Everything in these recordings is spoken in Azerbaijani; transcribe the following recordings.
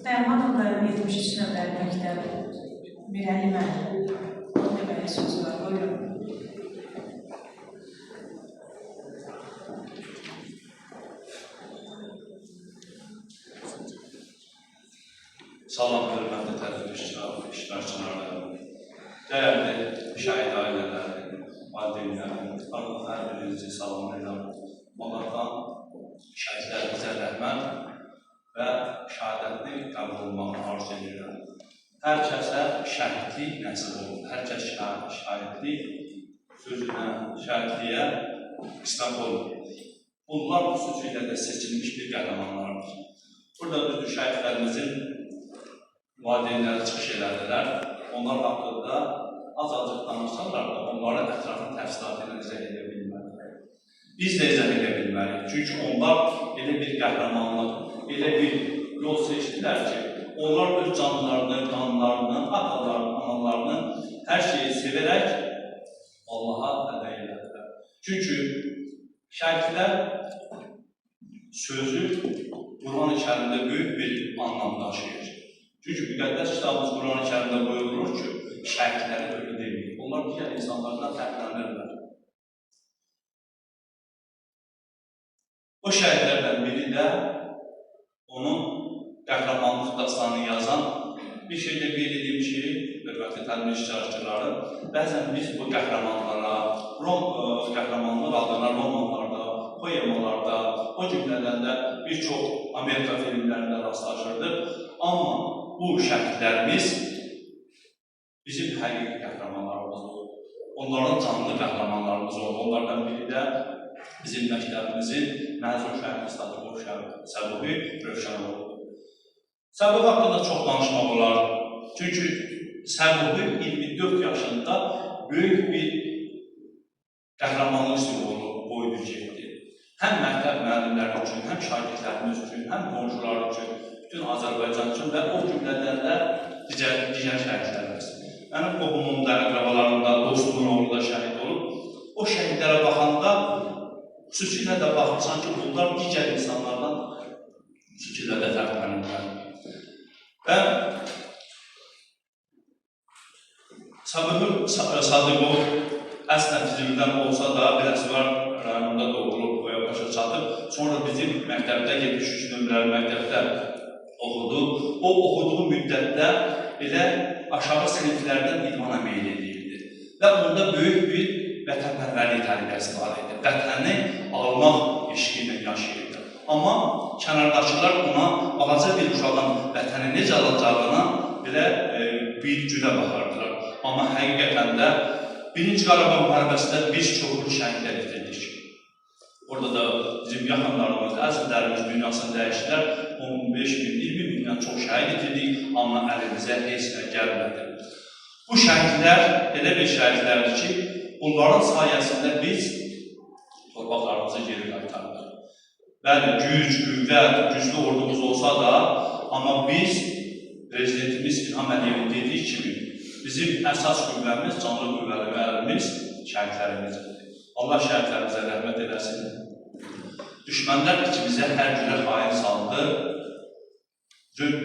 Dərmanovların 73 nömrəli məktəbi müəllimə deməyə söz var. Buyurun. Salam, hörmətli tədbir iştirakçıları, dəyərli şəhid ailələri, valideynləri, hər birinizi salamlayıram. Onlardan şəhidlərimizə rəhmət və şəhadətini qəbul olmağını arzu edirəm. Hər kəsə şəhidlik nəsib olur. Hər kəs şəhidlik sözünə, şəhidliyə qismət olur. Bunlar xüsusilə də seçilmiş bir qəhrəmanlardır. Burada düzdür, şəhidlərimizin valideynləri çıxış elədilər. Onlar haqqında az-azıq danışsalar da onların ətrafını təfsilat ilə izah edə bilməliyik. Biz də izah edə bilməliyik. Çünki onlar elə bir qəhrəmanlıq, elə bir yol seçdilər ki, onlar öz canlarını, qanlarını, atalarını, analarını hər şeyi severək Allaha tədə elədilər. Çünki şəhidlər sözü Quran-ı Kərimdə böyük bir anlam daşıyır. Çünki müqəddəs kitabımız Quran-ı Kərimdə buyurulur ki, şəhidləri ölü demir. Onlar digər insanlardan fərqlənirlər. O şəhidlərdən biri də onun qəhrəmanlıq dastanını yazan bir şeydə qeyd edeyim ki, hörmətli təlim iştirakçıları, bəzən biz bu qəhrəmanlara, qəhrəmanlıq adına romanlarda, poemalarda, o cümlədən də bir çox Amerika filmlərində rastlaşırdıq. Amma bu şəhidlərimiz bizim həqiqi qəhrəmanlarımız olur. Onların canlı qəhrəmanlarımız olur. Onlardan biri də bizim məktəbimizin məzun şəhidi Sadıqov Səbuhi Rövşənoğlu. Səbuhi haqqında çox danışmaq olar. Çünki Səbuhi 24 yaşında böyük bir qəhrəmanlıq simvolu boyunu getdi. Həm məktəb müəllimləri üçün, həm şagirdlərimiz üçün, həm qonşular üçün, bütün Azərbaycan üçün və o cümlədən də digər şəhidlərimiz. Mənim qohumumda, əqrabalarımda, dostumun oğlu da şəhid olub. O şəhidlərə baxanda xüsusilə də baxırsan ki, bunlar digər insanlardan xüsusilə də fərqlənirlər. Və Sadıqov əslən Füzulidən olsa da bir Əsvar rayonunda doğulub, boya başa çatıb. Sonra bizim məktəbdə 73 nömrəli məktəbdə oxudu. O oxuduğu müddətdə elə aşağı siniflərdən idmana meyil edirdi. Və onda böyük bir vətənpərvərlik tərbiyəsi var idi. Vətəni almaq eşqi ilə yaşayırdı. Amma kənardakılar ona balaca bir uşağın vətəni necə alacağına belə bir gülə baxardılar. Amma həqiqətən də Birinci Qarabağ müharibəsində biz çoxlu şəhidlər itirdik. Orada da bizim yaxınlarımız, əzizlərimiz dünyasını dəyişdilər. 15 min, 20 mindən çox şəhid itirdik, amma əlimizə heç nə gəlmədi. Bu şəhidlər elə bir şəhidlərdir ki, bunların sayəsində biz torpaqlarımızı geri qaytardıq. Bəli, güc, qüvvət, güclü ordumuz olsa da, amma biz Prezidentimiz İlham Əliyevin dediyi kimi, bizim əsas qüvvəmiz, canlı qüvvələrimiz şəhidlərimizdir. Allah şəhidlərimizə rəhmət eləsin. Düşmənlər içimizə hər cürə xain saldı.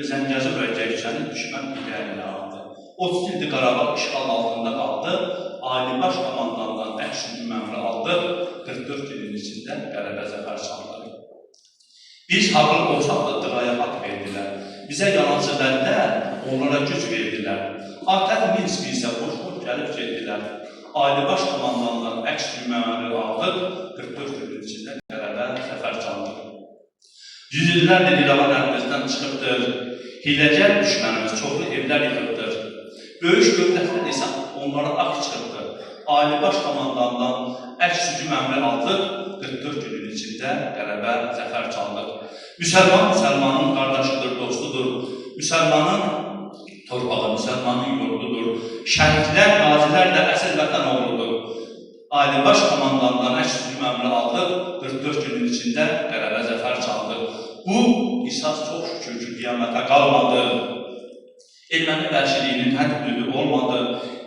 Zəngəzur və Göyçəni düşmən idəyələ aldı. 30 ildir Qarabağ işğal altında qaldı. Ali Baş Komandandan əks məmri aldı. 44 ilin içində qələbə zəfər çaldı. Biz haqlı olsaq da dıraya haqq verdilər. Bizə yalancı vədlər, onlara güc verdilər. Atəq Minski isə boş-boş gəlib getdilər. Ali Baş Komandandan əks məmri aldı. 44 ilin içində qələbə zəfər çaldı. Yüzillərlə İrəvan əlimizdən çıxıbdır. Hiləgər düşmənimiz çoxlu evlər yıxıbdır. Böyük dövlətlər isə onlara ağ çıxıbdır. Ali Baş Komandandan əks hücum əmri aldıq. 44 günün içində qələbə zəfər çaldıq. Müsəlman müsəlmanın qardaşıdır, dostudur. Müsəlmanın torpağı, müsəlmanın yurdudur. Şəhidlər, qazilər də əsl vətən oğludur. Ali Baş Komandandan əks hücum əmri aldıq. 44 günün içində qələbə zəfər çaldıq. Bu qisas çox şükür ki, qiyamətə qalmadı. Erməni vəhşiliyinin həddi olmadı.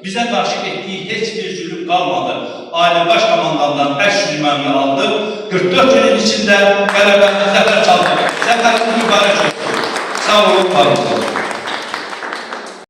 Bizə qarşı etdiyi heç bir zülüm qalmadı. Ali Baş Komandandan əks hücum əmri aldıq. 44 günün içində qələbə zəfər çaldıq. Zəfərimiz mübarək olsun. Sağ olun, var olun.